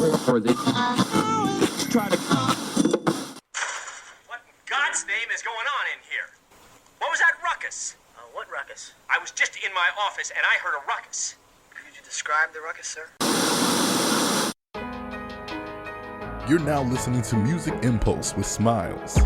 or they try to. What in God's name is going on in here? What was that ruckus? What ruckus? I was just in my office and I heard a ruckus. Could you describe the ruckus, sir? You're now listening to Music Impulse with Smilez.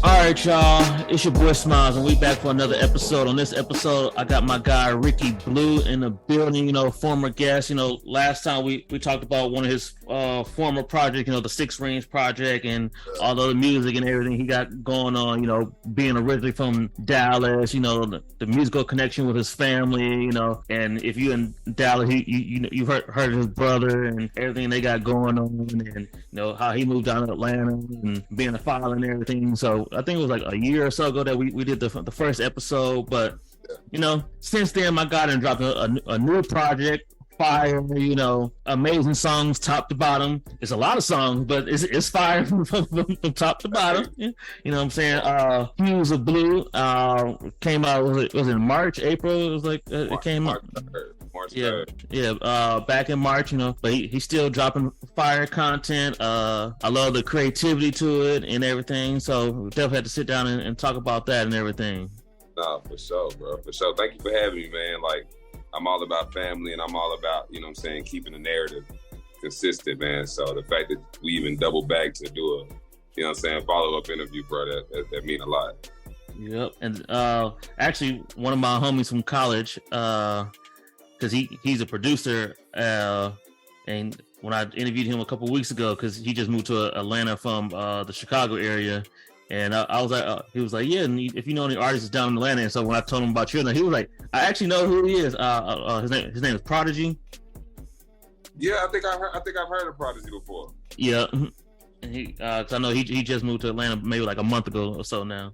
All right, y'all, it's your boy Smilez, and we back for another episode. On this episode, I got my guy Rikki Blu in the building, former guest. Last time we talked about one of his former projects, the Six Rings project and all the music and everything he got going on, being originally from Dallas, the musical connection with his family, and if you in Dallas, you've heard of his brother and everything they got going on, and how he moved down to Atlanta and being a father and everything. So I think it was like a year or so ago that we did the first episode, but since then my guy done dropped a new project, fire, amazing songs top to bottom. It's a lot of songs, but it's fire from top to bottom. You know what I'm saying? Hues of Blu came out, was it March, April? It was like it came out March 3rd. Yeah, back in March, but he's still dropping fire content. I love the creativity to it and everything, so we definitely had to sit down and talk about that and everything. Nah, for sure, bro. For sure. Thank you for having me, man. Like, I'm all about family and I'm all about, keeping the narrative consistent, man. So the fact that we even double back to do a, follow-up interview, bro, that mean a lot. Yep. And actually, one of my homies from college, because he's a producer, and when I interviewed him a couple weeks ago, because he just moved to Atlanta from the Chicago area, and I was like, he was like, yeah, and if you know any artists down in Atlanta, and so when I told him about you, he was like, I actually know who he is. His name is Prodigy. Yeah, I think I've heard of Prodigy before. Yeah, and cause I know he just moved to Atlanta maybe like a month ago or so now.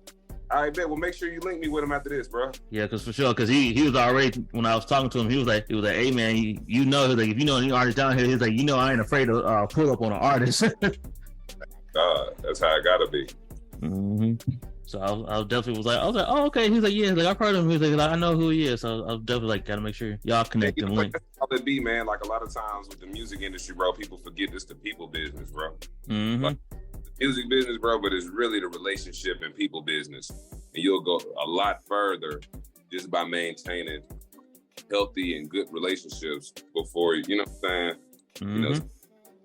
All right, bet. Well, make sure you link me with him after this, bro. Yeah, because for sure, because he was already, when I was talking to him, he was like, hey man, if you know any artists down here, he's like, I ain't afraid to pull up on an artist. That's how it gotta be. Mm-hmm. So I definitely was like, oh okay. He's like, yeah, like I've heard of him. He's like, I know who he is. So I was definitely like, gotta make sure y'all connect and link. That's how it be, man. Like a lot of times with the music industry, bro, people forget it's the people business, bro. Mm-hmm. Like, music business, bro, but it's really the relationship and people business. And you'll go a lot further just by maintaining healthy and good relationships before, you know what I'm saying? Mm-hmm.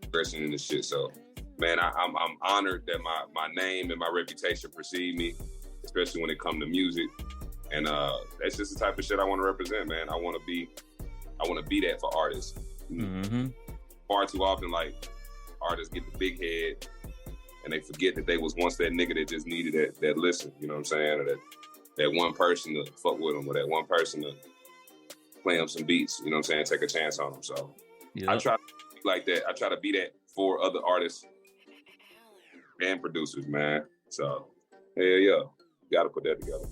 Progression in the shit. So, man, I'm honored that my name and my reputation precede me, especially when it comes to music. And that's just the type of shit I want to represent, man. I want to be that for artists. Mm-hmm. Far too often, like, artists get the big head and they forget that they was once that nigga that just needed that listen, you know what I'm saying? Or that one person to fuck with them, or that one person to play them some beats, you know what I'm saying? Take a chance on them. So I try to be like that. I try to be that for other artists and producers, man. So, yeah, gotta put that together.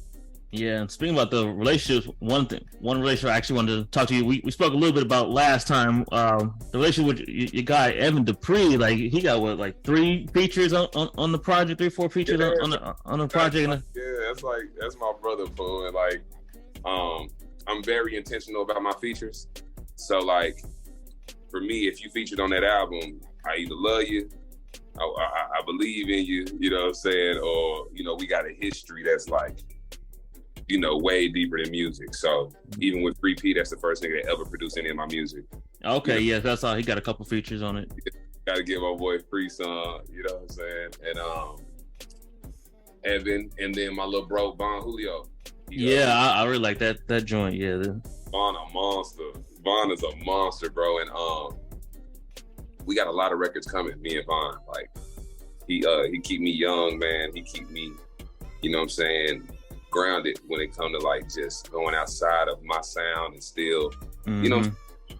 Yeah, and speaking about the relationships, one relationship I actually wanted to talk to you. We spoke a little bit about last time. The relationship with your guy Evan Dupree, like he got what, 3 features on the project, 3-4 features on the project. Yeah, that's my brother, fool, and like, I'm very intentional about my features. So like, for me, if you featured on that album, I either love you, I believe in you, you know what I'm saying, or we got a history that's like, way deeper than music. So even with 3P, that's the first nigga that ever produced any of my music. Okay, yeah, that's all. He got a couple features on it. Got to give my boy free song, you know what I'm saying? And Evan, and then my little bro Von Julio. I really like that joint. Yeah, Von a monster. Von is a monster, bro. And we got a lot of records coming. Me and Von, like, He keep me young, man. He keep me, you know what I'm saying, grounded when it come to like just going outside of my sound and still, you know,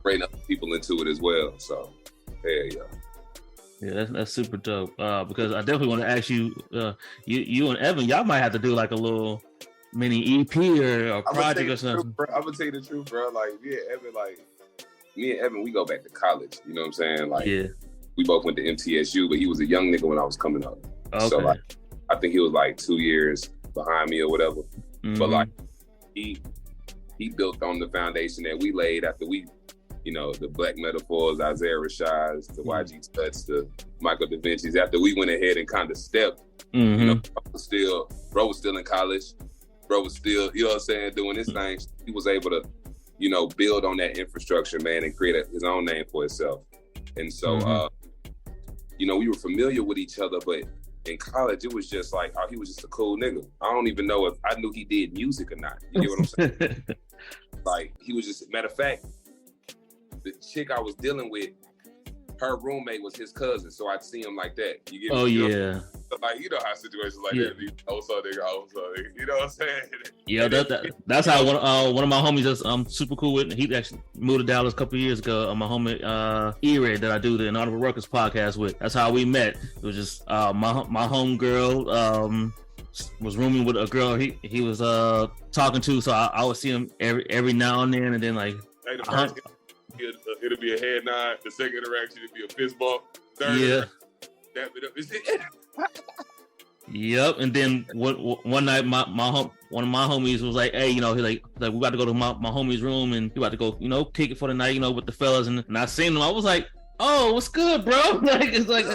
bringing other people into it as well. So, yeah. Yeah, that's super dope. Because I definitely want to ask you, you and Evan, y'all might have to do like a little mini EP or a project or something. I'm gonna tell you the truth, bro. Like me and Evan, we go back to college. You know what I'm saying? Like, we both went to MTSU, but he was a young nigga when I was coming up. Okay. So like, I think he was like 2 years behind me or whatever. But like, he built on the foundation that we laid after we, you know, the Black Metaphors, Isaiah Rashad's, the YG Tuts, the Michael Da Vinci's. After we went ahead and kind of stepped, you know, bro was still in college. Bro was still, you know what I'm saying, doing his thing. He was able to, you know, build on that infrastructure, man, and create his own name for himself. And so, you know, we were familiar with each other, but in college, it was just like, oh, he was just a cool nigga. I don't even know if I knew he did music or not. You get what I'm saying? Like, he was just, matter of fact, the chick I was dealing with, her roommate was his cousin, so I'd see him like that. You get Oh, me? You yeah. know? Like, you know how situations like that be, also nigga, you know what I'm saying? Yeah, that's how one of my homies that's super cool with. He actually moved to Dallas a couple of years ago. My homie E-Ray that I do the Inaudible Ruckus podcast with. That's how we met. It was just my home girl was rooming with a girl he was talking to, so I would see him every now and then, and then like. Hey, the first it'll be a head nod. The second interaction it'll be a fist bump. Third dap it up. Is it? Yep. And then one night, one of my homies was like, "Hey, you know, he like we about to go to my homie's room, and we about to go, you know, kick it for the night, you know, with the fellas." And I seen him. I was like, "Oh, what's good, bro?" Like it's like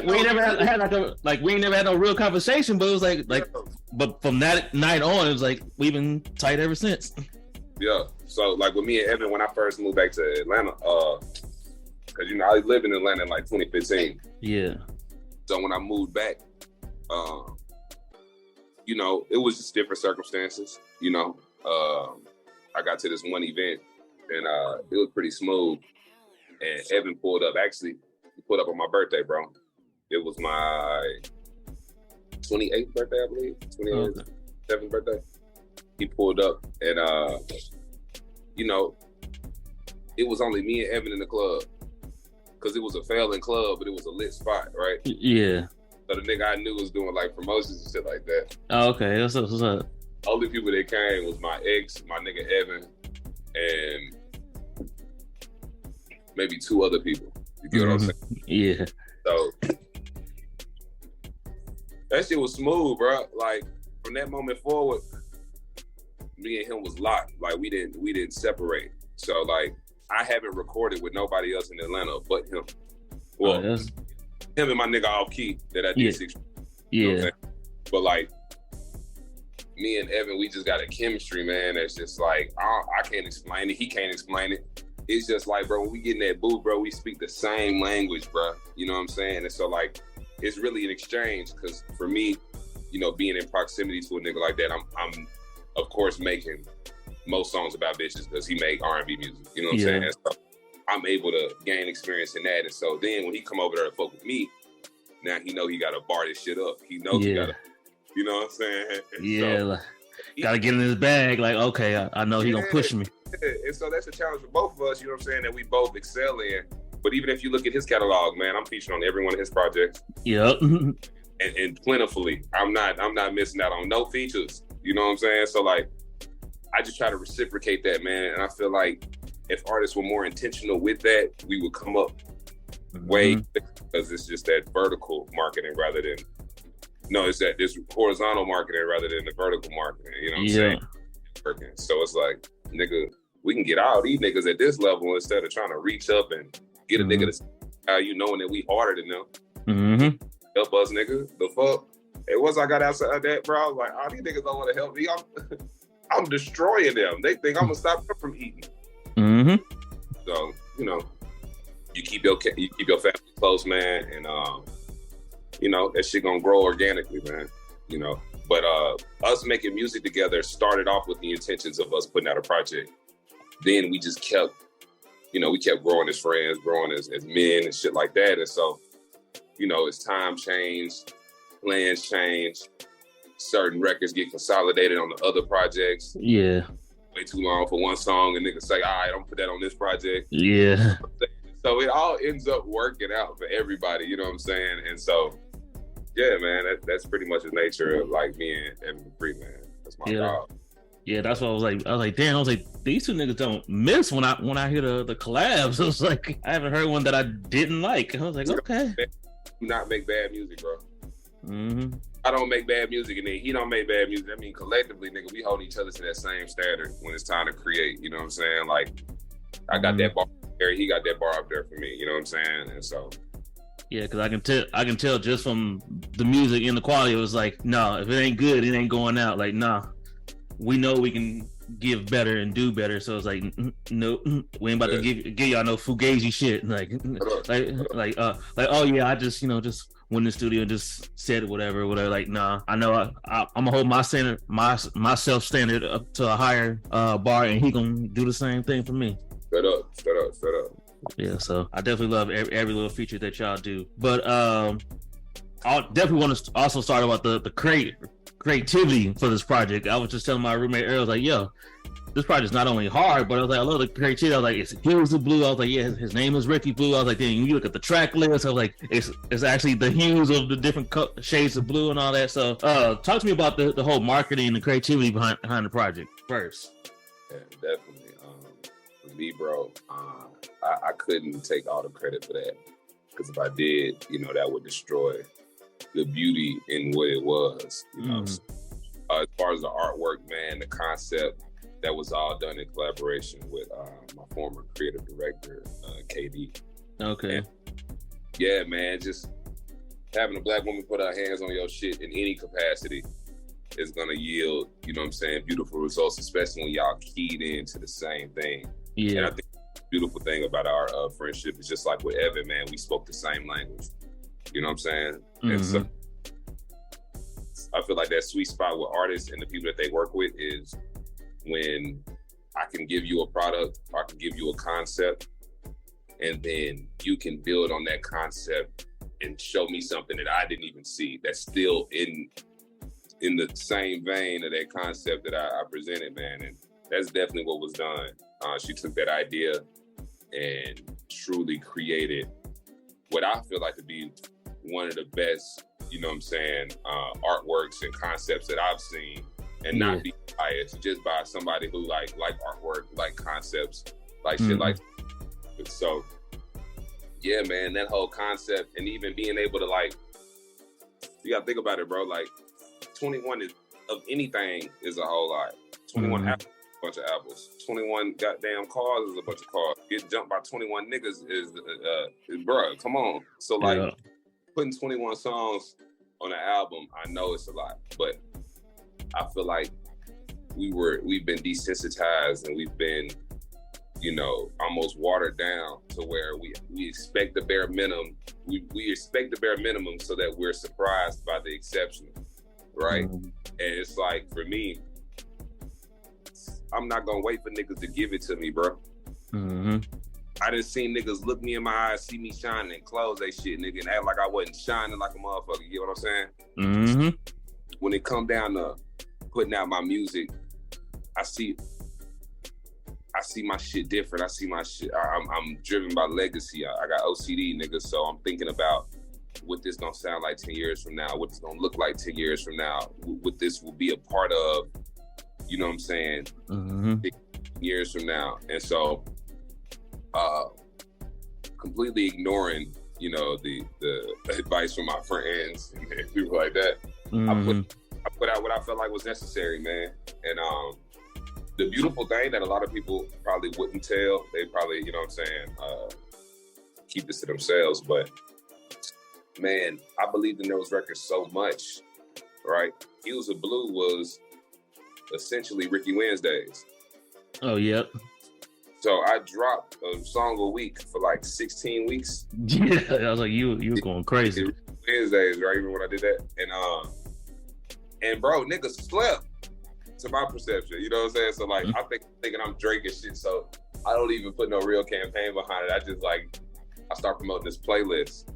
we ain't never had we ain't never had no real conversation, but it was like but from that night on, it was like we've been tight ever since. Yeah. So like with me and Evan, when I first moved back to Atlanta, because you know I lived in Atlanta in like 2015. Yeah. So when I moved back, you know, it was just different circumstances. You know, I got to this one event and it was pretty smooth. And Evan pulled up. Actually, he pulled up on my birthday, bro. It was my 28th birthday, I believe. 27th birthday. He pulled up and you know, it was only me and Evan in the club because it was a failing club, but it was a lit spot, right? Yeah. So the nigga I knew was doing like promotions and shit like that. Oh, okay. What's up? Only people that came was my ex, my nigga Evan, and maybe 2 other people. You get what I'm saying? Yeah. So that shit was smooth, bro. Like from that moment forward, me and him was locked. Like we didn't separate. So like I haven't recorded with nobody else in Atlanta but him. Well, him and my nigga Off Key that I did 6 years. You know what I'm saying? But like me and Evan, we just got a chemistry, man. That's just like I can't explain it. He can't explain it. It's just like, bro, when we get in that booth, bro, we speak the same language, bro. You know what I'm saying? And so like it's really an exchange because for me, you know, being in proximity to a nigga like that, I'm of course making most songs about bitches because he make R&B music. You know what I'm saying? And so I'm able to gain experience in that. And so then when he come over there to fuck with me, now he know he got to bar this shit up. He knows he got to, you know what I'm saying? And like, gotta get in his bag. Like, okay, I know he gonna push me. And so that's a challenge for both of us, you know what I'm saying, that we both excel in. But even if you look at his catalog, man, I'm featured on every one of his projects. Yep. and plentifully. I'm not missing out on no features. You know what I'm saying? So like, I just try to reciprocate that, man. And I feel like if artists were more intentional with that, we would come up way because it's just that vertical marketing rather than it's that this horizontal marketing rather than the vertical marketing. You know what I'm saying? So it's like, nigga, we can get all these niggas at this level instead of trying to reach up and get a nigga to how you knowing that we harder than them. Help us, nigga. The fuck? And once I got outside that, bro, I was like, all these niggas don't want to help me. I'm destroying them. They think I'm gonna stop them from eating. So, you know, you keep your family close, man, and you know, that shit gonna grow organically, man. You know. But us making music together started off with the intentions of us putting out a project. Then we just kept, you know, we kept growing as friends, growing as men and shit like that. And so you know, as time changed, plans change, certain records get consolidated on the other projects. Yeah. Way too long for one song, and niggas say, all right, I'm gonna put that on this project. Yeah. So it all ends up working out for everybody, you know what I'm saying? And so, yeah, man, that's pretty much the nature of like me and Evan Free, man. That's my dog. Yeah, that's what I was like, damn, I was like, these two niggas don't miss when I hear the collabs. I was like, I haven't heard one that I didn't like. I was like, okay. Do not make bad music, bro. Mm-hmm. I don't make bad music, and then he don't make bad music. I mean, collectively, nigga, we hold each other to that same standard when it's time to create. You know what I'm saying? Like, I got that bar up there, he got that bar up there for me. You know what I'm saying? And so, yeah, because I can tell just from the music and the quality. It was like, no, if it ain't good, it ain't going out. Like, nah, we know we can give better and do better. So it's like, no, we ain't about to give y'all no fugazi shit. Like, oh yeah, I just just went in the studio and just said whatever. Like, nah, I know I'm gonna hold my standard, my self standard up to a higher bar, and he gonna do the same thing for me. Straight up. Yeah, so I definitely love every little feature that y'all do. But I definitely want to also start about the creativity for this project. I was just telling my roommate earlier, I was like, yo, this project's not only hard, but I was like, I love the creativity. I was like, it's Hues of Blu. I was like, yeah, his name is Rikki Blu. I was like, then you look at the track list. I was like, it's actually the hues of the different shades of blue and all that. So talk to me about the whole marketing and the creativity behind the project first. Yeah, definitely. For me, bro, I couldn't take all the credit for that, because if I did, that would destroy the beauty in what it was. As far as the artwork, man, the concept, that was all done in collaboration with my former creative director, KD. Okay. And yeah, man, just having a black woman put her hands on your shit in any capacity is gonna yield, beautiful results, especially when y'all keyed into the same thing. Yeah. And I think the beautiful thing about our friendship is just like with Evan, man, we spoke the same language. You know what I'm saying? Mm-hmm. And so I feel like that sweet spot with artists and the people that they work with is when I can give you a product, or I can give you a concept, and then you can build on that concept and show me something that I didn't even see that's still in the same vein of that concept that I presented, man. And that's definitely what was done. She took that idea and truly created what I feel like to be one of the best, artworks and concepts that I've seen, and not be biased just by somebody who like artwork, like concepts, like shit like. So yeah, man, that whole concept, and even being able to you gotta think about it, bro. Like 21 of anything is a whole lot. 21 apples, a bunch of apples. 21 goddamn cars is a bunch of cars. Get jumped by 21 niggas is bro, come on. So putting 21 songs on an album, I know it's a lot, but I feel like we've been desensitized, and we've been, almost watered down to where we expect the bare minimum. We expect the bare minimum so that we're surprised by the exceptional, right? And it's like, for me, I'm not gonna wait for niggas to give it to me, bro. I done seen niggas look me in my eyes, see me shining, and close they shit, nigga, and act like I wasn't shining like a motherfucker. You get what I'm saying? When it come down to putting out my music, I see my shit different. I see my shit. I'm driven by legacy. I got OCD, nigga. So I'm thinking about what this gonna sound like 10 years from now. What this gonna look like 10 years from now. What this will be a part of. You know what I'm saying? 10 years from now. And so, completely ignoring, the advice from my friends and people like that. I put out what I felt like was necessary, man. And the beautiful thing that a lot of people probably wouldn't tell, they probably, keep this to themselves. But man, I believed in those records so much, right? Hues of Blu was essentially Ricky Wednesdays. Oh, yep. So I dropped a song a week for 16 weeks. Yeah, I was like, you were going crazy. Wednesdays, right? Even when I did that. And bro, niggas slept, to my perception. You know what I'm saying? So I thinking I'm Drake and shit, so I don't even put no real campaign behind it. I just I start promoting this playlist.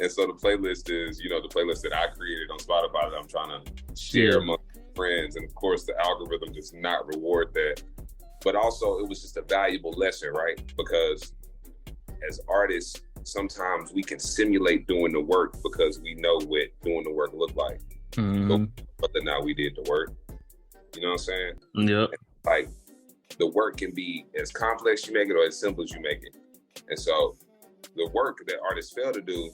And so the playlist is, the playlist that I created on Spotify that I'm trying to share among friends. And of course, the algorithm does not reward that. But also, it was just a valuable lesson, right? Because as artists, sometimes we can simulate doing the work because we know what doing the work looked like. Mm-hmm. But then now we did the work. You know what I'm saying? Yep. And like, the work can be as complex you make it or as simple as you make it. And so the work that artists fail to do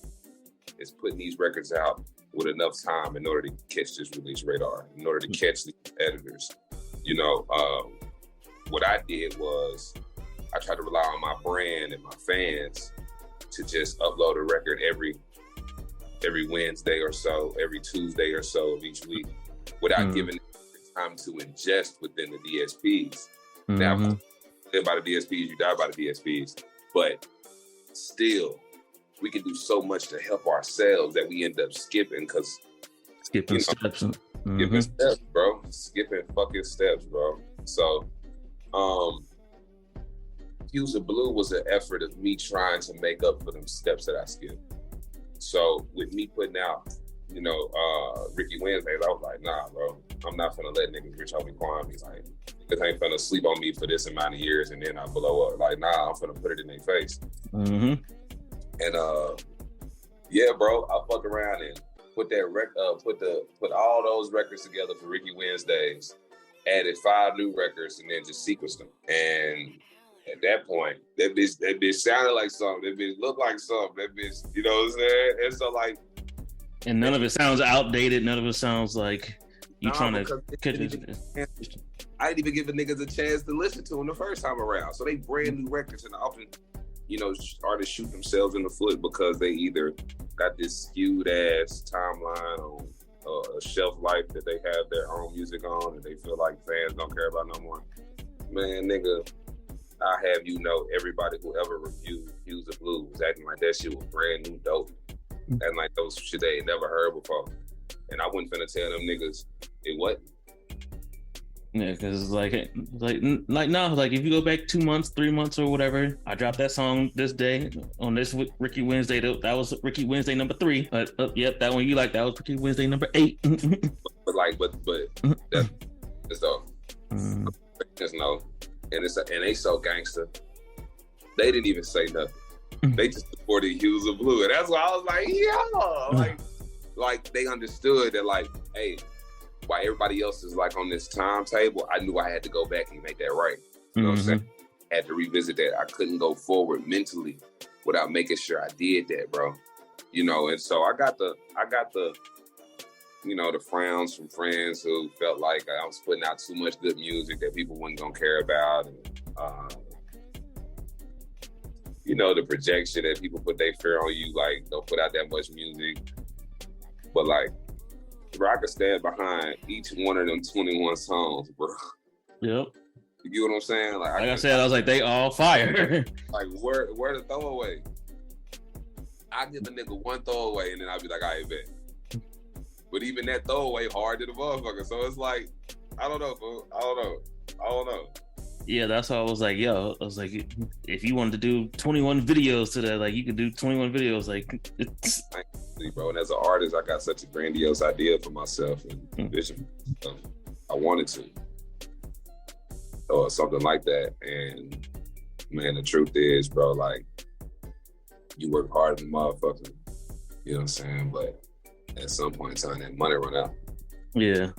is putting these records out with enough time in order to catch this release radar, in order to catch the editors. What I did was I tried to rely on my brand and my fans to just upload a record every Wednesday or so, every Tuesday or so of each week, without giving it time to ingest within the DSPs. Now, you live by the DSPs, you die by the DSPs, but still, we can do so much to help ourselves that we end up skipping steps. Skipping steps, bro. Skipping fucking steps, bro. So, Hues of Blu was an effort of me trying to make up for them steps that I skipped. So with me putting out, Rikki Wednesdays, I was like, nah, bro, I'm not finna let niggas rich homie Kwame. Like, niggas ain't finna sleep on me for this amount of years and then I blow up. Like, nah, I'm finna put it in their face. Mm-hmm. And yeah, bro, I fucked around and put that put all those records together for Rikki Wednesdays, added 5 new records, and then just sequenced them. And at that point, that bitch sounded like something. That bitch looked like something. That bitch, you know what I'm saying? And so like, and none of it sounds outdated. None of it sounds like you trying to catch it. I didn't even give the niggas a chance to listen to them the first time around. So they brand new records, and often, artists shoot themselves in the foot because they either got this skewed ass timeline on a shelf life that they have their own music on, and they feel like fans don't care about no more. Man, nigga, I have everybody who ever reviewed Hues of Blu was acting like that shit was brand new dope. And like those shit they ain't never heard before. And I wasn't finna tell them niggas it wasn't. Yeah, because like no, like if you go back 2 months, 3 months or whatever, I dropped that song this day on this Rikki Wednesday. That was Rikki Wednesday number 3. Yep, that one you like. That was Rikki Wednesday number 8. but that's dope. Just know, and they so gangster. They didn't even say nothing. They just supported Hues of Blu, and that's why I was like, like they understood that, like, hey, while everybody else is like on this timetable, I knew I had to go back and make that right. You know what I'm saying? I had to revisit that. I couldn't go forward mentally without making sure I did that, bro. And so I got the the frowns from friends who felt like I was putting out too much good music that people wasn't gonna care about, and the projection that people put their fear on you, like, don't put out that much music. But like, bro, I could stand behind each one of them 21 songs, bro. Yep. You get what I'm saying? Like I said, I was like, they all fire. Like, where the throwaway? I give a nigga one throwaway and then I'll be like, I bet. But even that throwaway hard to the motherfucker. So it's like, I don't know, bro. I don't know. Yeah, that's why I was like, if you wanted to do 21 videos to that, like, you could do 21 videos. Like, it's... Bro, and as an artist, I got such a grandiose idea for myself and vision. I wanted to. Or something like that. And, man, the truth is, bro, like, you work hard than a motherfucker. You know what I'm saying? But at some point in time, that money run out. Yeah.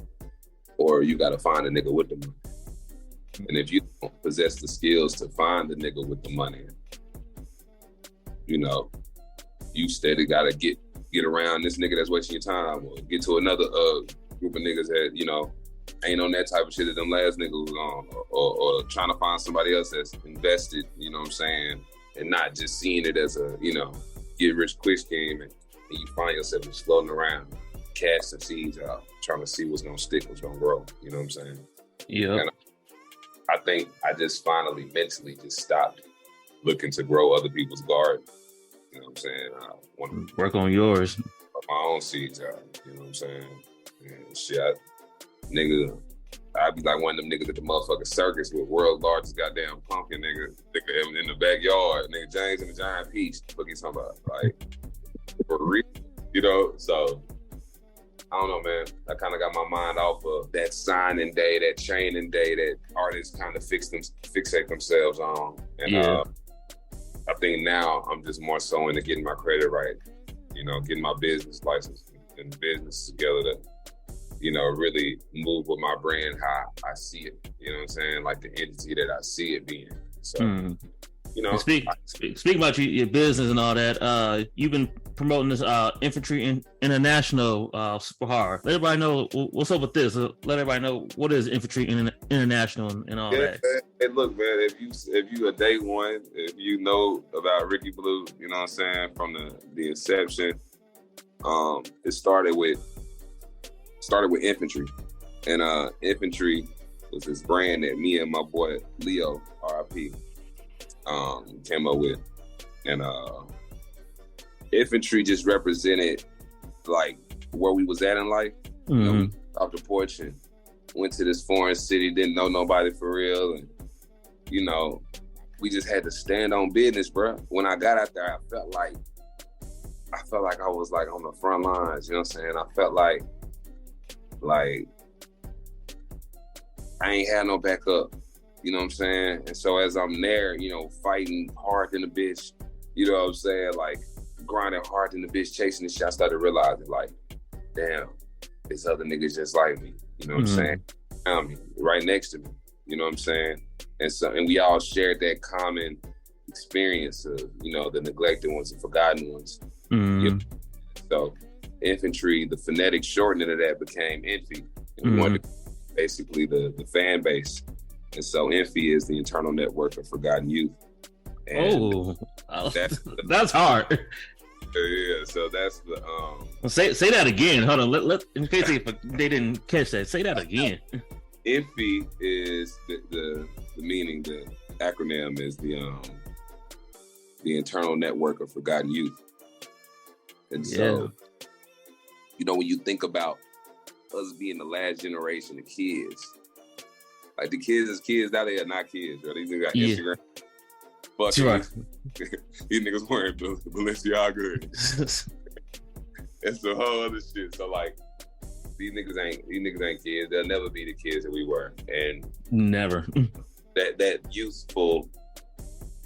Or you got to find a nigga with the money. And if you don't possess the skills to find the nigga with the money, you steady got to get around this nigga that's wasting your time, or get to another group of niggas that, ain't on that type of shit that them last niggas was on, or trying to find somebody else that's invested, you know what I'm saying? And not just seeing it as a, get rich quick scheme, and you find yourself just floating around, casting seeds out, trying to see what's gonna stick, what's gonna grow, you know what I'm saying? Yeah. I think I just finally mentally just stopped looking to grow other people's garden. You know what I'm saying? I want to work on yours. Put my own seeds out. You know what I'm saying? And shit, I'd be like one of them niggas at the motherfucking circus with world's largest goddamn pumpkin nigga in the backyard. Nigga James and the Giant Peach. What you talking about? Like, for real, you know. So I don't know, man. I kind of got my mind off of that signing day, that training day that artists kind of fixate themselves on. And I think now I'm just more so into getting my credit right, you know, getting my business license and business together to, you know, really move with my brand how I see it. You know what I'm saying? Like the entity that I see it being. So, you know. Speak about your business and all that. You've been promoting this Infantry International super hard. Let everybody know what's up with this. Let everybody know what is Infantry International and all that. Man. Hey, look, man, if you a day one, if you know about Rikki Blu, you know what I'm saying, from the inception, it started with Infantry. And Infantry was this brand that me and my boy Leo, RIP, came up with. And Infantry just represented like where we was at in life. You know, we off the porch and went to this foreign city, didn't know nobody for real, and you know, we just had to stand on business, bro. When I got out there, I felt like I was like on the front lines, you know what I'm saying? I felt like I ain't had no backup, you know what I'm saying? And so as I'm there, you know, fighting hard in the bitch, you know what I'm saying? Like grinding hard in the bitch, chasing the shit, I started realizing like, damn, this other niggas just like me, you know what I'm saying? Around me, right next to me, you know what I'm saying? And we all shared that common experience of, you know, the neglected ones, the forgotten ones. You know? So Infantry, the phonetic shortening of that became Infy. And we wanted basically the fan base. And so Infy is the internal network of forgotten youth. And that's hard. Yeah, so that's the say that again. Hold on, let in case they didn't catch that. Say that again. Infy is the meaning. The acronym is the internal network of forgotten youth. And so, you know, when you think about us being the last generation of kids, like the kids as kids now, they are not kids, right? These niggas got Instagram. But these niggas wearing Balenciaga. It's the whole other shit. So like, these niggas ain't kids. They'll never be the kids that we were. And never. That youthful,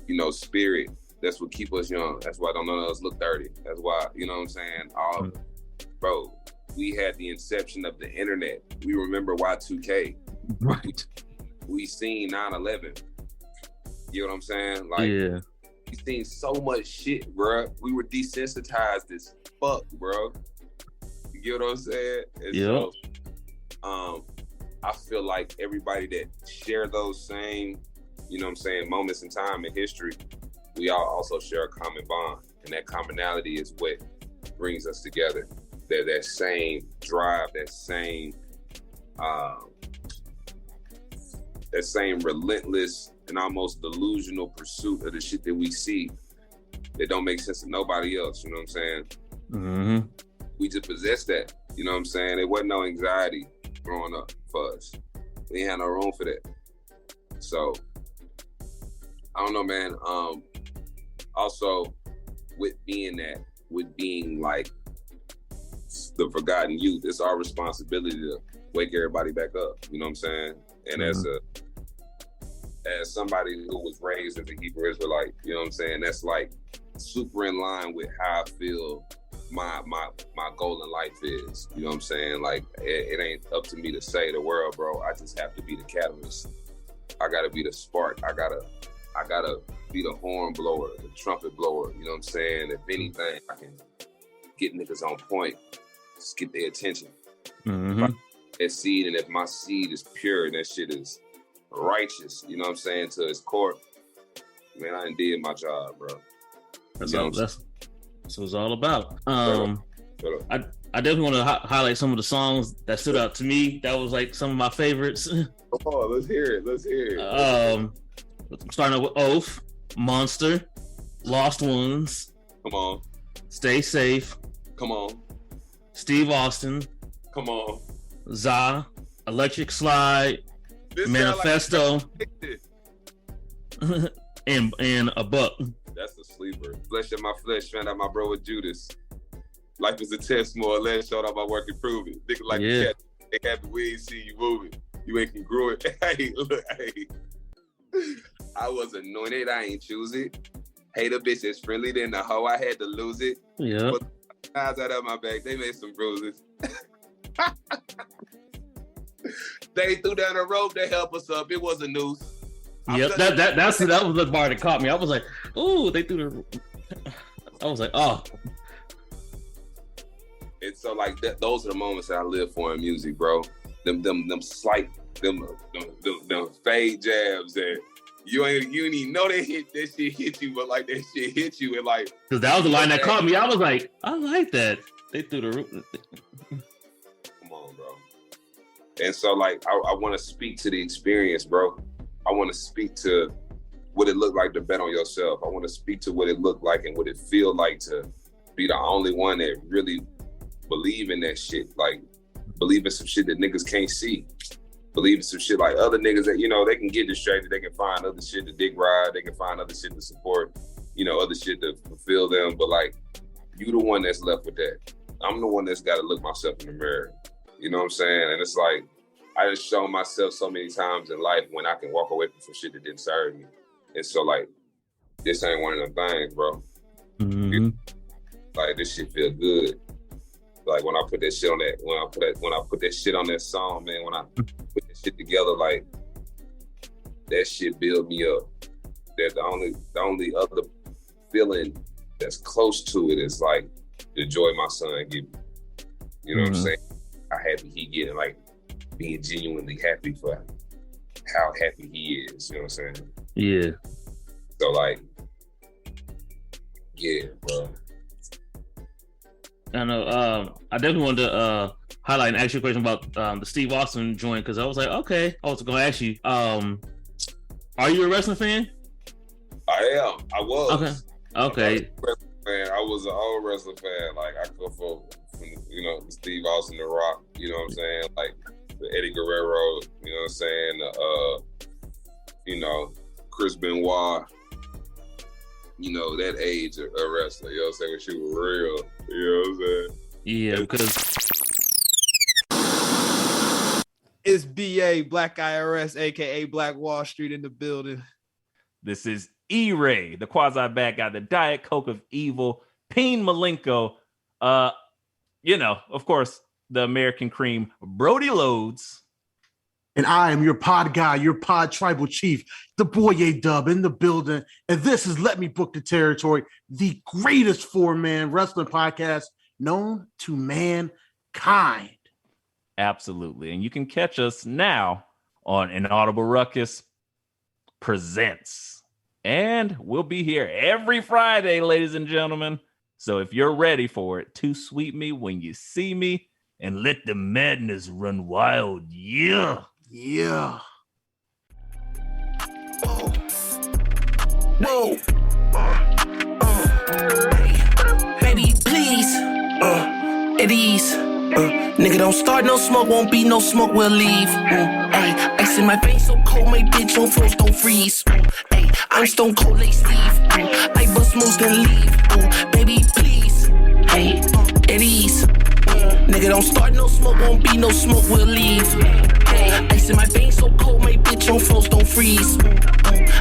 you know, spirit, that's what keep us young. That's why none of us look 30. That's why, you know what I'm saying? Bro, we had the inception of the internet. We remember Y2K. Right. We seen 9/11. You know what I'm saying? Like, we seen so much shit, bro. We were desensitized as fuck, bro. You get what I'm saying? And so, I feel like everybody that share those same, you know what I'm saying, moments in time in history, we all also share a common bond. And that commonality is what brings us together. That same drive, that same relentless and almost delusional pursuit of the shit that we see that don't make sense to nobody else, you know what I'm saying? We just possess that, you know what I'm saying? There wasn't no anxiety growing up for us. We ain't had no room for that. So, I don't know, man. Also, with being like the forgotten youth, it's our responsibility to wake everybody back up, you know what I'm saying? And as somebody who was raised as a Hebrew Israelite, you know what I'm saying? That's like super in line with how I feel my goal in life is. You know what I'm saying? Like it ain't up to me to say the world, bro. I just have to be the catalyst. I gotta be the spark. I gotta be the horn blower, the trumpet blower. You know what I'm saying? If anything, I can get niggas on point, just get their attention. That seed, and if my seed is pure and that shit is righteous, you know what I'm saying, to its core, man, I done did my job, bro. That's what it's all about. I definitely want to highlight some of the songs that stood out to me. That was like some of my favorites. Come on, let's hear it. Starting with Oath, Monster, Lost Ones. Come on. Stay Safe. Come on. Steve Austin. Come on. Za, Electric Slide, Manifesto, and A Buck. That's a sleeper. Flesh of my flesh, found out my bro with Judas. Life is a test, more or less. Showed up my work and prove it. Nigga like Yeah. the cat. They happy we ain't see you moving. You ain't congruent. Hey, look, hey. I was anointed. I ain't choose it. Hate a bitch that's friendly than the hoe. I had to lose it. Yeah. But the eyes out of my back, they made some bruises. They threw down a rope to help us up. It was a noose. Yep, that was the bar that caught me. I was like, ooh, they threw the. I was like, oh. And so like those are the moments that I live for in music, bro. Them slight, them fade jabs that you ain't even know that shit hit you, but like that shit hit you and like. Because that was the line that caught me. I was like, I like that. They threw the roof. Come on, bro. And so like I want to speak to the experience, bro. I want to speak to what it looked like to bet on yourself. I want to speak to what it looked like and what it feel like to be the only one that really believe in that shit. Like believe in some shit that niggas can't see. Believe in some shit like other niggas that, you know, they can get distracted. They can find other shit to dick ride. They can find other shit to support, you know, other shit to fulfill them. But like, you the one that's left with that. I'm the one that's got to look myself in the mirror. You know what I'm saying? And it's like, I just shown myself so many times in life when I can walk away from some shit that didn't serve me. And so like, this ain't one of them things, bro. Mm-hmm. Like this shit feel good. Like when I put that shit on that, when I put that shit on that song, man, when I put that shit together, like that shit build me up. That the only other feeling that's close to it is like the joy my son give me. You know what I'm saying? How happy he getting, like being genuinely happy for how happy he is. You know what I'm saying? Yeah. So like, yeah, bro. I know. I definitely wanted to highlight and ask you a question about the Steve Austin joint because I was like, okay. I was going to ask you, are you a wrestling fan? I am. I was. Okay. I was an old wrestling fan. Like I come from you know, Steve Austin, The Rock. You know what I'm saying? Like the Eddie Guerrero. You know what I'm saying? You know, Chris Benoit. You know, that age of a wrestler. You know what I'm saying? When she was real. You know what I'm saying? Yeah, because it's BA, Black IRS, aka Black Wall Street in the building. This is E-Ray, the quasi-bad guy, the Diet Coke of evil, Peen Malenko, you know, of course, the American Cream, Brody Loads. And I am your pod guy, your pod tribal chief, the boy A-Dub in the building. And this is Let Me Book the Territory, the greatest four-man wrestling podcast known to mankind. Absolutely. And you can catch us now on Inaudible Ruckus Presents. And we'll be here every Friday, ladies and gentlemen. So if you're ready for it, to sweet me when you see me and let the madness run wild. Yeah. Yeah. Whoa. Baby, please. At ease. Nigga, don't start no smoke, won't be no smoke, we'll leave. Ice in my face so cold, my bitch won't froze, don't freeze. I'm stone cold like Steve. I bust moves then leave. Baby, please. At ease. Nigga, don't start no smoke, won't be no smoke, we'll leave. Ice in my veins so cold, my bitch on froze, don't freeze.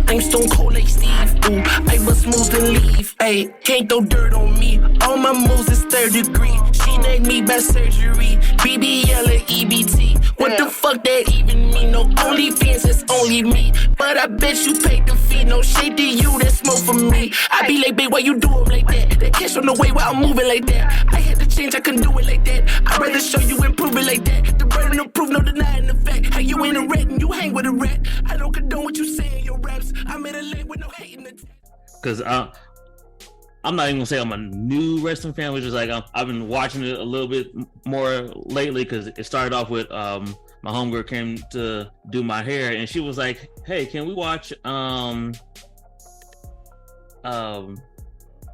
I'm stone cold like Steve. I bust moves then leave. Can't throw dirt on me. All my moves is third degree. She nagged me by surgery. BBL or EBT. What the fuck that even mean? No OnlyFans, it's only me. But I bet you paid the fee. No shade to you, that smoke for me. I be like, babe, why you do them like that? That cash on the way while I'm moving like that. I had to change, I couldn't do it like that. I'd rather show you improving like that. The burden of proof, no denying the fact. How you ain't a rat and you hang with a rat. I don't condone what you say in your raps. I'm in a lane with no hating the because I'm not even gonna say I'm a new wrestling fan, which is like I've been watching it a little bit more lately because it started off with my homegirl came to do my hair and she was like, "Hey, can we watch I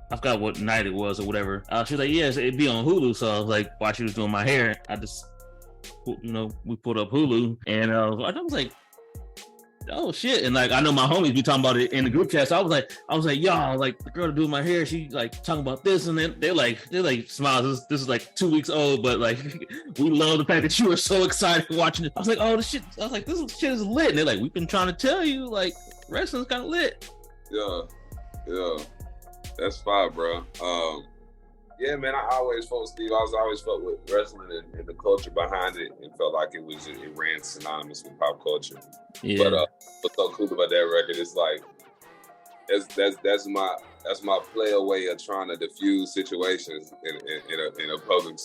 forgot what night it was or whatever." She was like, "Yes, it'd be on Hulu." So I was like, while she was doing my hair, I just we pulled up Hulu and I was like, oh shit. And like I know my homies be talking about it in the group chat. So I was like, y'all, like the girl to do my hair, she like talking about this, and then they're like Smilez, this is like 2 weeks old, but like we love the fact that you were so excited watching it. I was like, oh, this shit, I was like, this shit is lit. And they're like, we've been trying to tell you, like, wrestling's kind of lit. Yeah. That's fine, bro. Yeah, man, I always felt, Steve, I was always felt with wrestling and the culture behind it, and felt like it ran synonymous with pop culture. Yeah. But what's so cool about that record is like, that's my player way of trying to diffuse situations in a public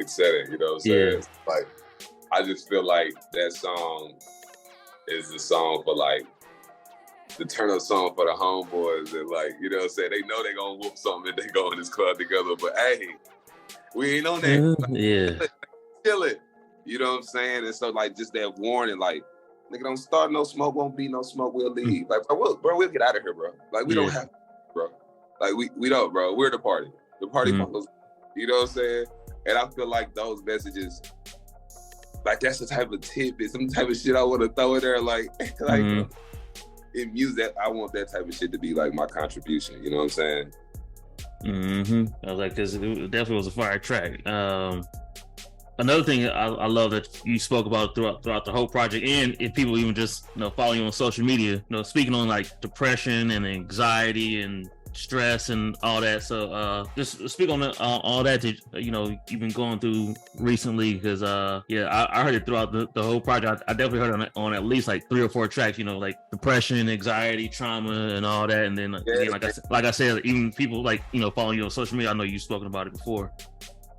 setting. You know what I'm saying? Yeah. It's like, I just feel like that song is the song for like the turn up song for the homeboys, and like, you know what I'm saying? They know they gonna whoop something if they go in this club together, but hey, we ain't on that. Yeah. Kill it. You know what I'm saying? And so like just that warning, like, nigga, don't start no smoke, won't be no smoke, we'll leave. Like, we'll get out of here, bro. Like, we don't have to, bro. Like, we don't, bro. We're the party. The party follows. You know what I'm saying? And I feel like those messages, like, that's the type of tidbit, some type of shit I want to throw in there, like in music, I want that type of shit to be like my contribution. You know what I'm saying? I was like, because it definitely was a fire track. Another thing I love that you spoke about throughout the whole project, and if people even just follow you on social media, speaking on like depression and anxiety and stress and all that. So just speak on all that that you've been going through recently, because I heard it throughout the whole project. I definitely heard it on at least like 3 or 4 tracks, like depression, anxiety, trauma, and all that. And then again, like I said, even people like following you on social media, I know you've spoken about it before.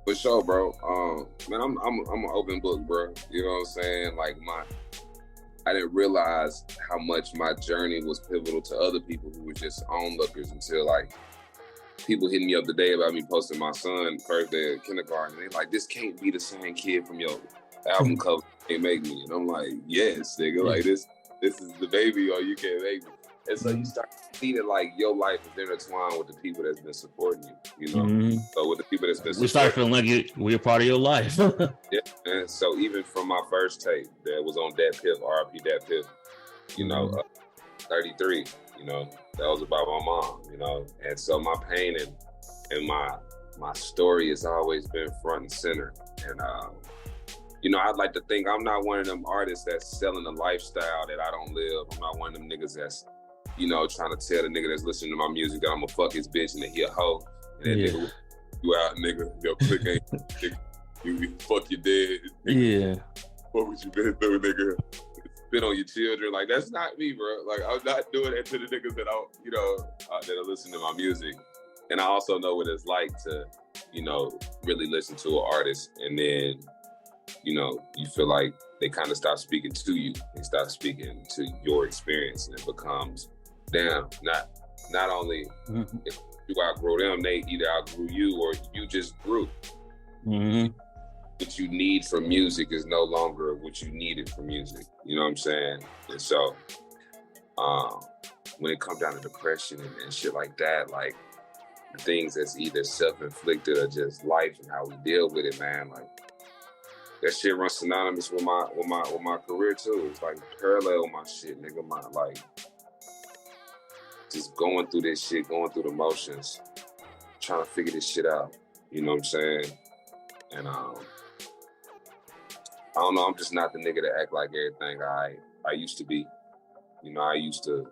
For sure, bro. Man, I'm an open book, bro. You know what I'm saying? Like I didn't realize how much my journey was pivotal to other people who were just onlookers until like people hitting me up today about me posting my son first day of kindergarten. And they like, this can't be the same kid from your album cover. Can't make me. And I'm like, yes, nigga. Like this is the baby, or you can't make me. And so you start feeling like your life is intertwined with the people that's been supporting you, So with the people that's been supporting you. We start feeling like we're part of your life. Yeah, man. So even from my first tape that was on Dat Piff, RIP Dat Piff, 33, that was about my mom, And so my pain and my story has always been front and center. And, I'd like to think I'm not one of them artists that's selling a lifestyle that I don't live. I'm not one of them niggas that's trying to tell the nigga that's listening to my music that I'm gonna fuck his bitch and that he a hoe. And that nigga, you out, nigga. Your click ain't, you fuck your dad. Yeah. What would you been through, nigga? Spit on your children. Like, that's not me, bro. Like, I'm not doing that to the niggas that that are listening to my music. And I also know what it's like to, really listen to an artist and then, you feel like they kind of stop speaking to you. They stop speaking to your experience, and it becomes, damn, not only if you outgrow them, they either outgrew you or you just grew. What you need from music is no longer what you needed from music. You know what I'm saying? And so when it comes down to depression and shit like that, like the things that's either self-inflicted or just life and how we deal with it, man, like that shit runs synonymous with my career too. It's like parallel with my shit, nigga. My like just going through this shit, going through the motions, trying to figure this shit out. You know what I'm saying? And I don't know. I'm just not the nigga that act like everything I used to be. I used to,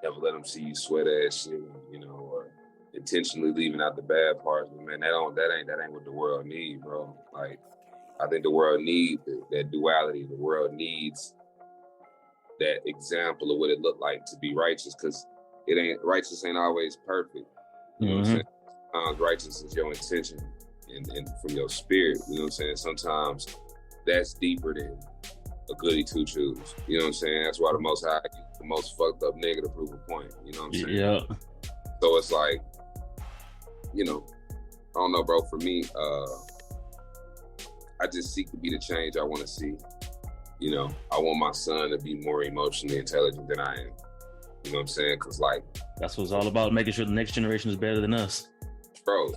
never let them see you sweat ass shit, or intentionally leaving out the bad parts. But man, that ain't what the world needs, bro. Like, I think the world needs that duality. The world needs that example of what it looked like to be righteous, because righteous ain't always perfect. You know what I'm saying? Sometimes righteous is your intention and from your spirit. You know what I'm saying? Sometimes that's deeper than a goody two shoes. You know what I'm saying? That's why the Most High, the most fucked up nigga to prove a point. You know what I'm saying? Yeah. So it's like, I don't know, bro. For me, I just seek to be the change I want to see. I want my son to be more emotionally intelligent than I am. You know what I'm saying? Because, like, that's what it's all about, making sure the next generation is better than us. bro,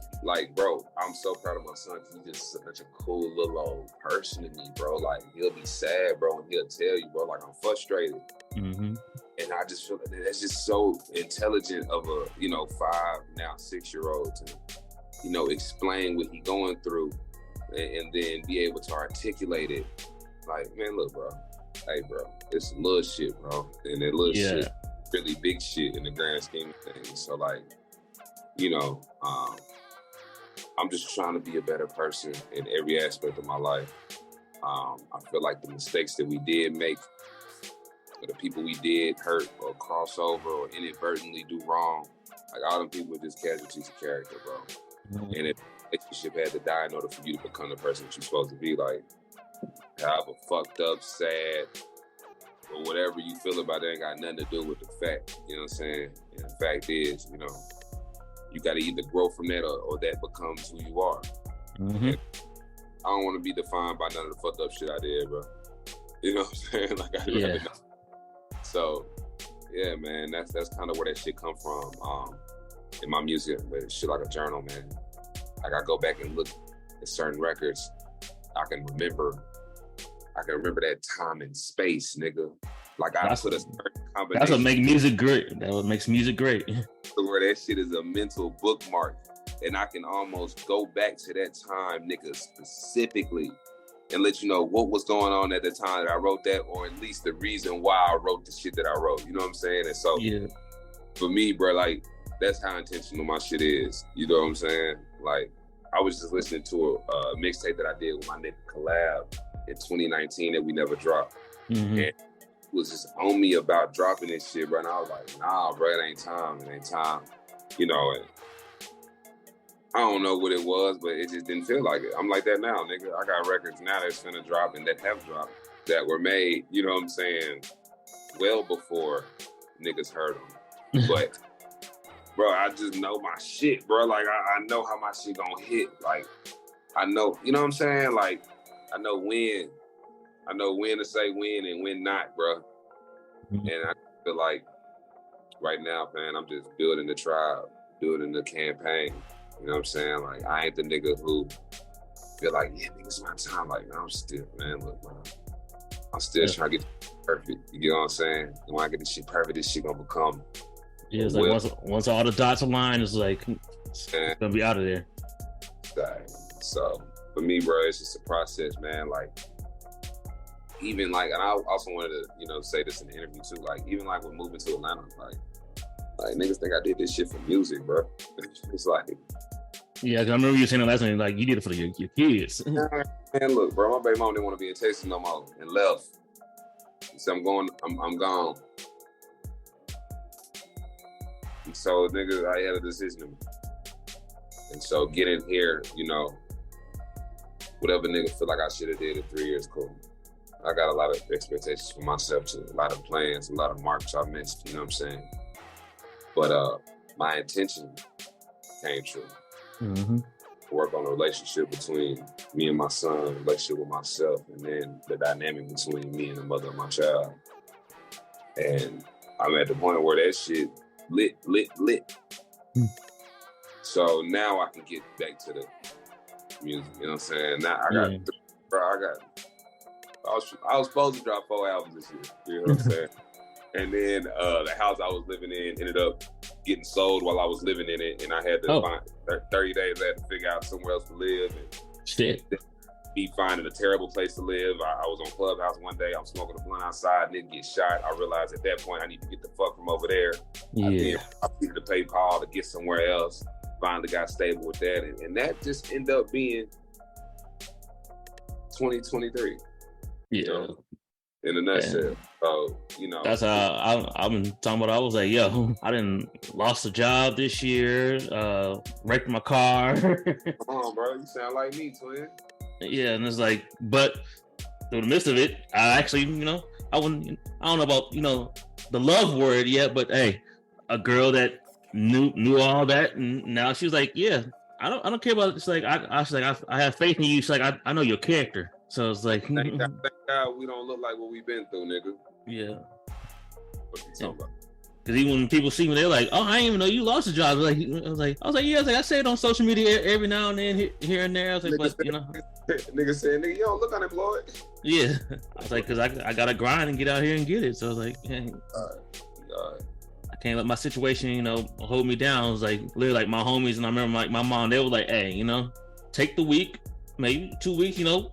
I'm so proud of my son because he's just such a cool little old person to me, bro. Like, he'll be sad, bro, and he'll tell you, bro, like, I'm frustrated. Mm-hmm. And I just feel like that's just so intelligent of a, 5, now 6-year-old to, explain what he going through and then be able to articulate it. Like, man, look, bro. Hey, bro, it's little shit, bro. And that little shit, really big shit in the grand scheme of things. So, like, I'm just trying to be a better person in every aspect of my life. I feel like the mistakes that we did make, or the people we did hurt or cross over or inadvertently do wrong, like all them people are just casualties of character, bro. Mm-hmm. And if the relationship had to die in order for you to become the person that you're supposed to be, like, however fucked up, sad, or whatever you feel about it ain't got nothing to do with the fact, you know what I'm saying? And the fact is, you got to either grow from that or that becomes who you are. Mm-hmm. I don't want to be defined by none of the fucked up shit I did, bro. You know what I'm saying? Like, I'd rather not. So, yeah, man, that's kind of where that shit come from in my music. But it's shit like a journal, man. Like, I go back and look at certain records. I can remember that time and space, nigga. Like, I put a certain combination. That's what makes music great. That what makes music great. Where that shit is a mental bookmark. And I can almost go back to that time, nigga, specifically, and let you know what was going on at the time that I wrote that, or at least the reason why I wrote the shit that I wrote. You know what I'm saying? And so, for me, bro, like, that's how intentional my shit is. You know what I'm saying? Like, I was just listening to a mixtape that I did with my nigga Collab in 2019 that we never dropped. Mm-hmm. And it was just on me about dropping this shit, bro. And I was like, nah, bro, it ain't time. And and I don't know what it was, but it just didn't feel like it. I'm like that now, nigga. I got records now that's finna drop and that have dropped that were made, you know what I'm saying, well before niggas heard them. But, bro, I just know my shit, bro. Like, I know how my shit gonna hit. Like, I know, you know what I'm saying? Like, I know when to say when and when not, bro. Mm-hmm. And I feel like right now, man, I'm just building the tribe, building the campaign. You know what I'm saying? Like, I ain't the nigga who feel like, yeah, nigga's my time. Like, no, I'm still, man, look, man. I'm still trying to get perfect. You get what I'm saying? And when I get this shit perfect, this shit gonna become. Yeah, it's like once all the dots align, it's like, it's gonna be out of there. So, for me, bro, it's just a process, man. Like, even like, and I also wanted to, say this in the interview too. Like, even like with moving to Atlanta, like niggas think I did this shit for music, bro. It's like, yeah, cause I remember you saying the last time, like, you did it for your kids. Man, look, bro, my baby mom didn't want to be in Texas no more and left. So I'm gone. And so, nigga, I had a decision. And so getting here, whatever nigga feel like I should have did in 3 years, cool. I got a lot of expectations for myself too, a lot of plans, a lot of marks I missed, you know what I'm saying? But my intention came true. Mm-hmm. Work on a relationship between me and my son, a relationship with myself, and then the dynamic between me and the mother of my child. And I'm at the point where that shit lit. Mm. So now I can get back to the music, you know what I'm saying? Now I got, I was supposed to drop 4 albums this year, you know what I'm saying? And then the house I was living in ended up getting sold while I was living in it, and I had to find 30 days. I had to figure out somewhere else to live. And be finding a terrible place to live. I was on Clubhouse one day. I'm smoking a blunt outside, and it get shot. I realized at that point I need to get the fuck from over there. Yeah. I needed to pay Paul to get somewhere else. Finally got stable with that, and that just ended up being 2023. Yeah. In a nutshell. So, that's how I've been talking about. I was like, yo, I lost a job this year, wrecked my car. Come on, bro. You sound like me, twin. Yeah, and it's like, but through the midst of it, I actually, I don't know about, the love word yet, but hey, a girl that knew all that, and now she's like, yeah, I don't care about it. It's like, I have faith in you. She's like, I know your character. So it's like, thank God we don't look like what we've been through, nigga. Yeah. What you talking about? Because even when people see me, they're like, "Oh, I didn't even know you lost a job." I was like, yeah. I say it on social media every now and then, here and there. I was like, but you know, nigga said, "Nigga, you don't look unemployed." Yeah, I was like, because I gotta grind and get out here and get it. So I was like, hey, I can't let my situation, you know, hold me down. It was like literally like my homies, and I remember like my mom, they were like, "Hey, you know, take the week, maybe 2 weeks, you know,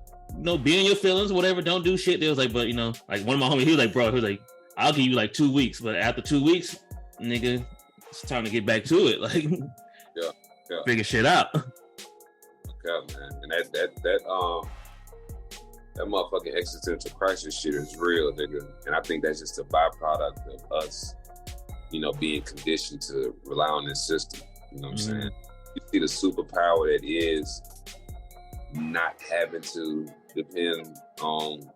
be in your feelings, whatever. Don't do shit." They was like, but you know, like one of my homies, he was like, "Bro, he was like, I'll give you like 2 weeks, but after 2 weeks, nigga, it's time to get back to it. Like, figure shit out." Okay, man, and that motherfucking existential crisis shit is real, nigga. And I think that's just a byproduct of us, you know, being conditioned to rely on this system. You know what I'm saying? You see the superpower that is not having to depend on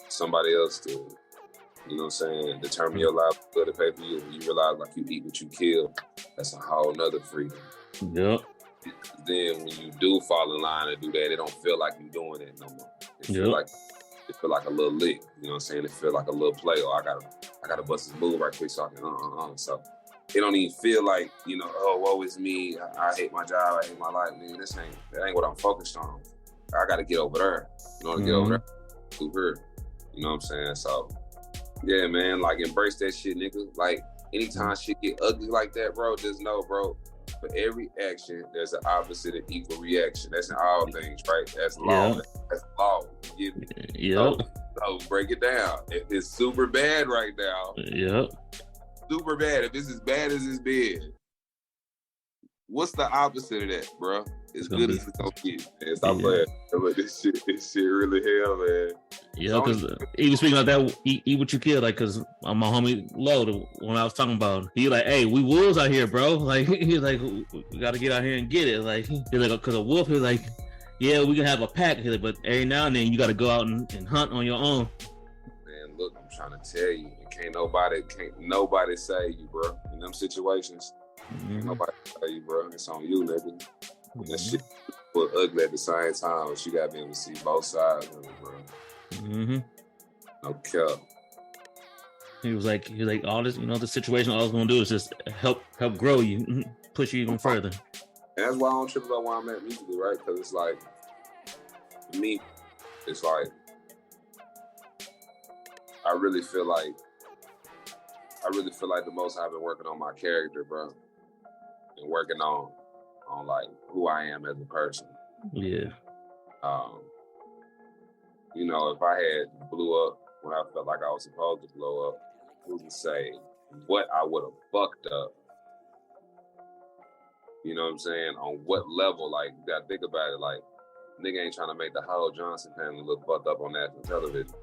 somebody else to, you know what I'm saying, determine your livelihood to pay for you. When you realize like you eat what you kill, that's a whole nother freedom. Yep. Then when you do fall in line and do that, it don't feel like you doing it no more. It feel like a little lick. You know what I'm saying? It feel like a little play. Or I gotta bust this move right quick so I can So it don't even feel like, you know, oh, woe is me. I hate my job. I hate my life. Nigga, that ain't what I'm focused on. I gotta get over there. You know, to get over there. To her. You know what I'm saying? So yeah, man, like embrace that shit, nigga. Like anytime shit get ugly like that, bro, just know, bro, for every action, there's an opposite and equal reaction. That's in all things, right? That's law. That's law. You get me? Yep. So break it down. If it's super bad right now, super bad. If it's as bad as it's been, what's the opposite of that, bro? As good as it's gonna get. Man, stop playing. But this shit really hell, man. Yeah, because even speaking like that, eat what you kill. Like, because my homie Lo, when I was talking about, he like, "Hey, we wolves out here, bro." Like, he's like, "We got to get out here and get it." Like, he's like, because a wolf, he's like, "Yeah, we can have a pack," he's like, but every now and then you got to go out and hunt on your own. Man, look, I'm trying to tell you, can't nobody save you, bro. In them situations, can't nobody save you, bro. It's on you, nigga. That shit look ugly at the same time, but you gotta be able to see both sides of it, bro. No cap. He was like, all this, you know, the situation all it's gonna do is just help grow you, push you even further. And that's why I don't trip about where I'm at musically, right? Because it's like, for me, it's like, I really feel like the most I've been working on my character, bro, and working on like who I am as a person. Yeah. You know, if I had blew up when I felt like I was supposed to blow up, who's to say what I would have fucked up? You know what I'm saying? On what level? Like, you gotta think about it. Like, nigga ain't trying to make the Howard Johnson family look fucked up on national television.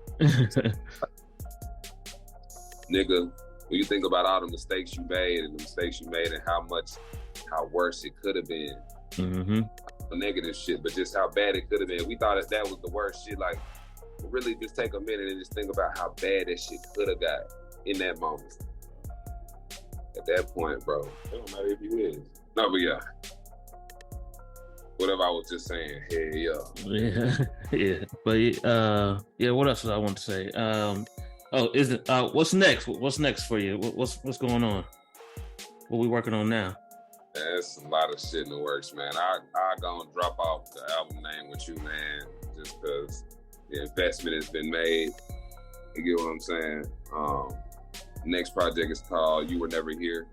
Nigga, when you think about all the mistakes you made and how worse it could have been. Negative shit, but just how bad it could have been. We thought that was the worst shit. Like, really just take a minute and just think about how bad that shit could have got in that moment. At that point, bro, it don't matter if you is. No, but yeah. Whatever I was just saying, hey, yeah. But what else was I want to say? What's next? What's next for you? What's going on? What we working on now? There's a lot of shit in the works, man. I gonna drop off the album name with you, man, just because the investment has been made. You get what I'm saying? Next project is called You Were Never Here.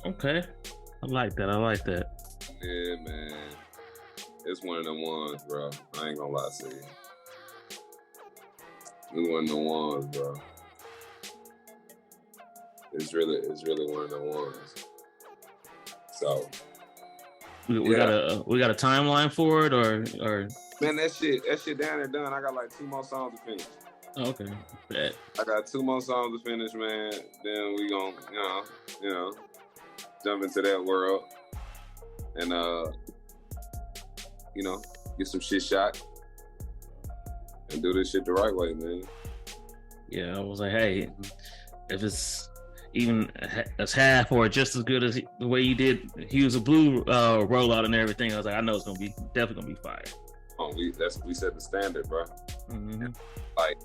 Okay. I like that. Yeah, man. It's one of them ones, bro. I ain't gonna lie to you. It's one of them ones, bro. It's really one of the ones. So we got a timeline for it or man, that shit down there done. I got like 2 more songs to finish. Okay. Bet. I got 2 more songs to finish, man. Then we gon' you know, jump into that world and you know, get some shit shot and do this shit the right way, man. Yeah, I was like, hey, if it's even as half or just as good as the way you did Hues of Blu rollout and everything, I was like, I know it's definitely gonna be fire. We set the standard, bro. Like,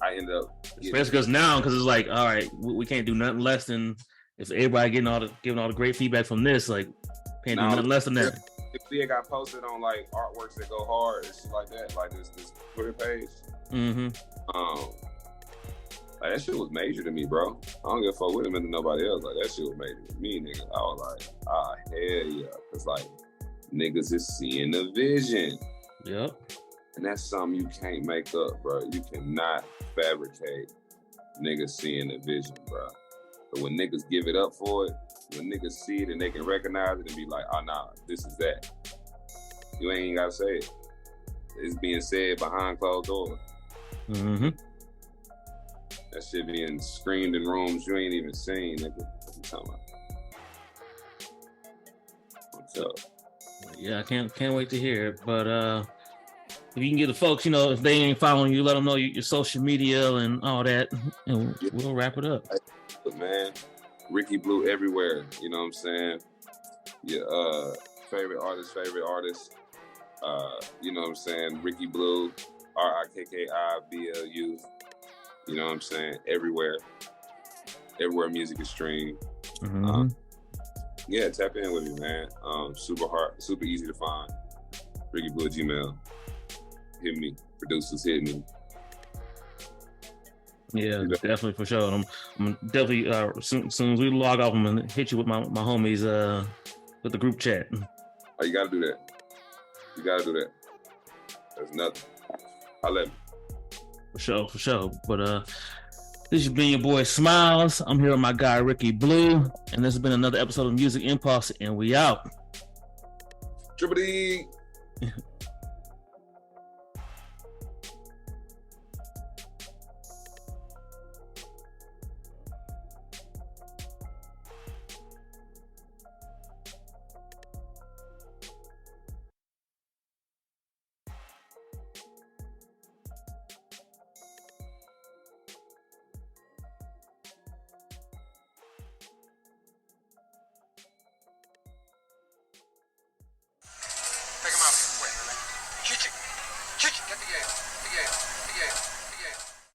I ended up especially because now, because it's like, all right, we can't do nothing less than if everybody giving all the great feedback from this, like, can't do nothing less than that. If we got posted on like artworks that go hard and shit like that, like this Twitter page, like that shit was major to me, bro. I don't give a fuck with him and nobody else. Like that shit was major to me, nigga. I was like, hell yeah, cause like niggas is seeing the vision. Yep. And that's something you can't make up, bro. You cannot fabricate niggas seeing the vision, bro. But when niggas give it up for it, when niggas see it and they can recognize it and be like, oh, nah, this is that. You ain't even gotta say it. It's being said behind closed doors. Mm-hmm. That shit being screamed in rooms you ain't even seen, nigga. What you talking about? What's up? Yeah, I can't wait to hear it. But if you can get the folks, you know, if they ain't following you, let them know your social media and all that, and we'll wrap it up. But man, Rikki Blu everywhere. You know what I'm saying? Your favorite artist. You know what I'm saying? Rikki Blu, RIKKIBLU. You know what I'm saying? Everywhere music is streamed. Mm-hmm. Yeah, tap in with me, man. Super easy to find. Rikki Blu at Gmail. Hit me. Producers hit me. Yeah, definitely for sure. I'm definitely soon as we log off, I'm gonna hit you with my homies with the group chat. Oh, you gotta do that. There's nothing. I'll let me. For sure. But this has been your boy Smilez. I'm here with my guy Rikki Blu, and this has been another episode of Music Impulse, and we out. Triple D. Pick him up. Wait a minute. Chichi, get the ale.